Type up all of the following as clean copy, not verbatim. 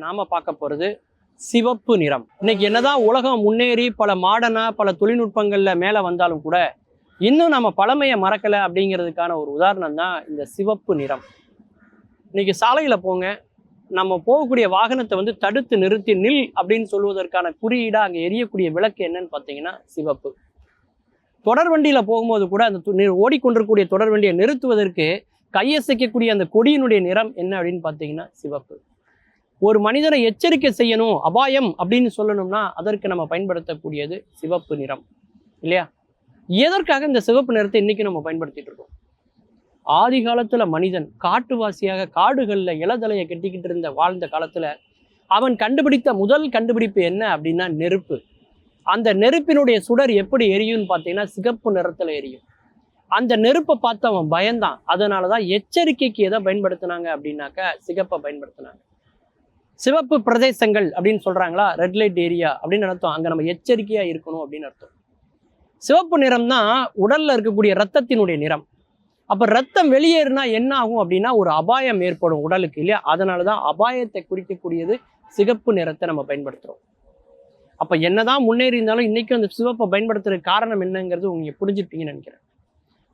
நாம பார்க்க போறது சிவப்பு நிறம். இன்னைக்கு என்னதான் உலகம் முன்னேறி பல மாடர்னா பல தொழில்நுட்பங்கள்ல மேல வந்தாலும் கூட இன்னும் நம்ம பழமையை மறக்கல அப்படிங்கிறதுக்கான ஒரு உதாரணம் தான் இந்த சிவப்பு நிறம். இன்னைக்கு சாலையில போங்க, நம்ம போகக்கூடிய வாகனத்தை வந்து தடுத்து நிறுத்தி நில் அப்படின்னு சொல்வதற்கான குறியீடா அங்க எரியக்கூடிய விளக்கு என்னன்னு பார்த்தீங்கன்னா சிவப்பு. தொடர் வண்டியில போகும்போது கூட அந்த ஓடிக்கொண்டிருக்கக்கூடிய தொடர் வண்டியை நிறுத்துவதற்கு கையசைக்கக்கூடிய அந்த கொடியினுடைய நிறம் என்ன அப்படின்னு பார்த்தீங்கன்னா சிவப்பு. ஒரு மனிதனை எச்சரிக்கை செய்யணும், அபாயம் அப்படின்னு சொல்லணும்னா அதற்கு நம்ம பயன்படுத்தக்கூடியது சிவப்பு நிறம் இல்லையா? எதற்காக இந்த சிவப்பு நிறத்தை இன்னைக்கு நம்ம பயன்படுத்திட்டு இருக்கோம்? ஆதி காலத்துல மனிதன் காட்டுவாசியாக காடுகள்ல இளதலையை கட்டிக்கிட்டு இருந்த வாழ்ந்த காலத்துல அவன் கண்டுபிடித்த முதல் கண்டுபிடிப்பு என்ன அப்படின்னா நெருப்பு. அந்த நெருப்பினுடைய சுடர் எப்படி எரியும்னு பார்த்தீங்கன்னா சிகப்பு நிறத்துல எரியும். அந்த நெருப்பை பார்த்து அவன் பயந்தான். அதனாலதான் எச்சரிக்கைக்கு எதை பயன்படுத்தினாங்க அப்படின்னாக்கா சிகப்பை பயன்படுத்தினாங்க. சிவப்பு பிரதேசங்கள் அப்படின்னு சொல்றாங்களா, ரெட் லைட் ஏரியா அப்படின்னு அர்த்தம். அங்க நம்ம எச்சரிக்கையா இருக்கணும் அப்படின்னு அர்த்தம். சிவப்பு நிறம் தான் உடல்ல இருக்கக்கூடிய ரத்தத்தினுடைய நிறம். அப்ப ரத்தம் வெளியேறினா என்ன ஆகும் அப்படின்னா ஒரு அபாயம் ஏற்படும் உடலுக்கு இல்லையா? அதனாலதான் அபாயத்தை குறிக்கக்கூடியது சிகப்பு நிறத்தை நம்ம பயன்படுத்துறோம். அப்ப என்னதான் முன்னேறி இருந்தாலும் இன்னைக்கும் அந்த சிவப்பை பயன்படுத்துறதுக்கு காரணம் என்னங்கிறது நீங்க புரிஞ்சுப்பீங்கன்னு நினைக்கிறேன்.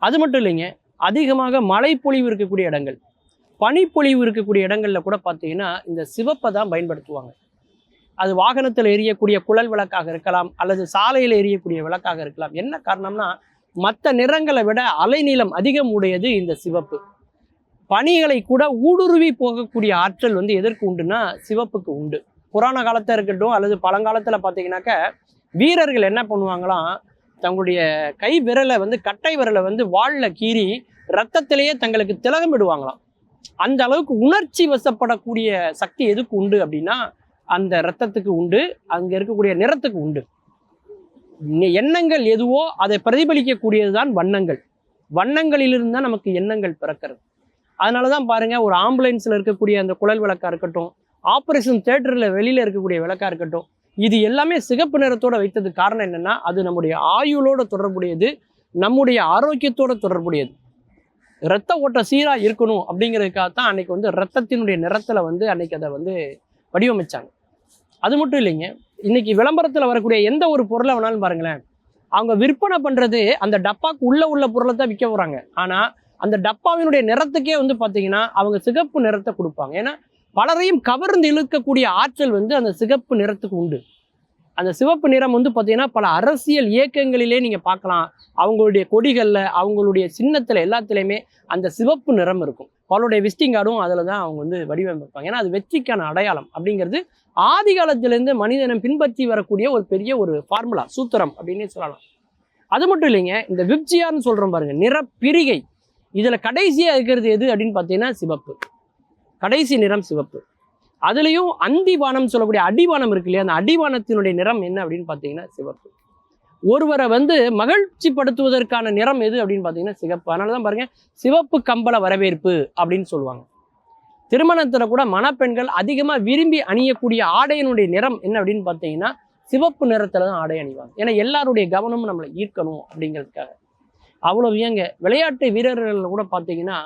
அது மட்டும் இல்லைங்க, அதிகமாக மழைப்பொழிவு இருக்கக்கூடிய இடங்கள், பனிப்பொழிவு இருக்கக்கூடிய இடங்கள்ல கூட பார்த்தீங்கன்னா இந்த சிவப்பை தான் பயன்படுத்துவாங்க. அது வாகனத்தில் எரியக்கூடிய குழல் விளக்காக இருக்கலாம், அல்லது சாலையில் எரியக்கூடிய விளக்காக இருக்கலாம். என்ன காரணம்னா மற்ற நிறங்களை விட அலைநீளம் அதிகம் உடையது இந்த சிவப்பு. பனிகளை கூட ஊடுருவி போகக்கூடிய ஆற்றல் வந்து எதற்கு உண்டுன்னா சிவப்புக்கு உண்டு. புராண காலத்தில் இருக்கட்டும் அல்லது பழங்காலத்துல பார்த்தீங்கன்னாக்க வீரர்கள் என்ன பண்ணுவாங்களாம், தங்களுடைய கை விரலை வந்து கட்டை விரலை வந்து வாள்ல கீறி ரத்தத்திலேயே தங்களுக்கு திலகம் விடுவாங்களாம். அந்த அளவுக்கு உணர்ச்சி வசப்படக்கூடிய சக்தி எதுக்கு உண்டு அப்படின்னா அந்த ரத்தத்துக்கு உண்டு, அங்க இருக்கக்கூடிய நிறத்துக்கு உண்டு. எண்ணங்கள் எதுவோ அதை பிரதிபலிக்கக்கூடியதுதான் வண்ணங்கள். வண்ணங்களிலிருந்து தான் நமக்கு எண்ணங்கள் பிறக்கிறது. அதனாலதான் பாருங்க, ஒரு ஆம்புலன்ஸ்ல இருக்கக்கூடிய அந்த குழல் விளக்கா இருக்கட்டும், ஆபரேஷன் தியேட்டர்ல வெளியில இருக்கக்கூடிய விளக்கா இருக்கட்டும், இது எல்லாமே சிகப்பு நிறத்தோட வைத்ததுக்கு காரணம் என்னன்னா அது நம்முடைய ஆயுளோட தொடர்புடையது, நம்முடைய ஆரோக்கியத்தோட தொடர்புடையது. இரத்த ஓட்டம் சீரா இருக்கணும் அப்படிங்கிறதுக்காகத்தான் அன்னைக்கு வந்து ரத்தத்தினுடைய நிறத்துல வந்து அன்னைக்கு அதை வந்து வடிவமைச்சாங்க. அது மட்டும் இல்லைங்க, இன்னைக்கு விளம்பரத்துல வரக்கூடிய எந்த ஒரு பொருளை வேணாலும் பாருங்களேன், அவங்க விற்பனை பண்றது அந்த டப்பாக்கு உள்ள பொருளை தான் விற்க போறாங்க. ஆனா அந்த டப்பாவினுடைய நிறத்துக்கே வந்து பாத்தீங்கன்னா அவங்க சிகப்பு நிறத்தை கொடுப்பாங்க. ஏன்னா பலரையும் கவர்ந்து இழுக்கக்கூடிய ஆற்றல் வந்து அந்த சிகப்பு நிறத்துக்கு உண்டு. அந்த சிவப்பு நிறம் வந்து பார்த்தீங்கன்னா பல அரசியல் இயக்கங்களிலே நீங்க பார்க்கலாம். அவங்களுடைய கொடிகள்ல, அவங்களுடைய சின்னத்துல எல்லாத்துலேயுமே அந்த சிவப்பு நிறம் இருக்கும். அவளுடைய விசிட்டிங் கார்டும் அதில் தான் அவங்க வந்து வடிவமைப்பாங்க. ஏன்னா அது வெற்றிக்கான அடையாளம் அப்படிங்கிறது ஆதி காலத்திலேருந்து மனிதனம் பின்பற்றி வரக்கூடிய ஒரு பெரிய ஒரு ஃபார்முலா, சூத்திரம் அப்படின்னே சொல்லலாம். அது மட்டும் இல்லைங்க, இந்த விப்ஜியார்னு சொல்றோம் பாருங்க, நிறப்பிரிகை. இதுல கடைசியா இருக்கிறது எது அப்படின்னு பார்த்தீங்கன்னா சிவப்பு. கடைசி நிறம் சிவப்பு. அதுலேயும் அந்திவானம் சொல்லக்கூடிய அடிவானம் இருக்கு இல்லையா, அந்த அடிவானத்தினுடைய நிறம் என்ன அப்படின்னு பார்த்தீங்கன்னா சிவப்பு. ஒருவரை வந்து மகிழ்ச்சி படுத்துவதற்கான நிறம் எது அப்படின்னு பார்த்தீங்கன்னா சிவப்பு. அதனாலதான் பாருங்க சிவப்பு கம்பள வரவேற்பு அப்படின்னு சொல்லுவாங்க. திருமணத்துல கூட மணப்பெண்கள் அதிகமா விரும்பி அணியக்கூடிய ஆடையினுடைய நிறம் என்ன அப்படின்னு பார்த்தீங்கன்னா சிவப்பு நிறத்துல தான் ஆடை அணிவாங்க. ஏன்னா எல்லாருடைய கவனமும் நம்மளை ஈர்க்கணும் அப்படிங்கிறதுக்காக. அவ்வளவு ஏங்க, விளையாட்டு வீரர்கள் கூட பார்த்தீங்கன்னா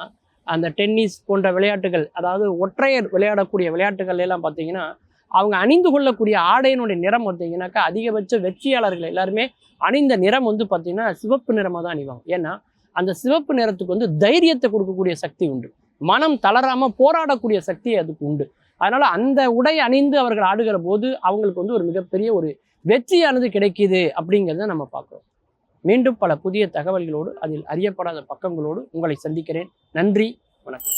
அந்த டென்னிஸ் போன்ற விளையாட்டுகள், அதாவது ஒற்றையர் விளையாடக்கூடிய விளையாட்டுகள் எல்லாம் பார்த்தீங்கன்னா அவங்க அணிந்து கொள்ளக்கூடிய ஆடையினுடைய நிறம் பார்த்தீங்கன்னாக்கா அதிகபட்ச வெற்றியாளர்கள் எல்லாருமே அணிந்த நிறம் வந்து பார்த்தீங்கன்னா சிவப்பு நிறமாக தான் அணிவாங்க. ஏன்னா அந்த சிவப்பு நிறத்துக்கு வந்து தைரியத்தை கொடுக்கக்கூடிய சக்தி உண்டு, மனம் தளராம போராடக்கூடிய சக்தி அதுக்கு உண்டு. அதனால அந்த உடை அணிந்து அவர்கள் ஆடுகிற போது அவங்களுக்கு வந்து ஒரு மிகப்பெரிய ஒரு வெற்றியானது கிடைக்குது அப்படிங்கிறத நம்ம பார்க்குறோம். மீண்டும் பல புதிய தகவல்களோடு அதில் அறியப்படாத பக்கங்களோடு உங்களை சந்திக்கிறேன். நன்றி, வணக்கம்.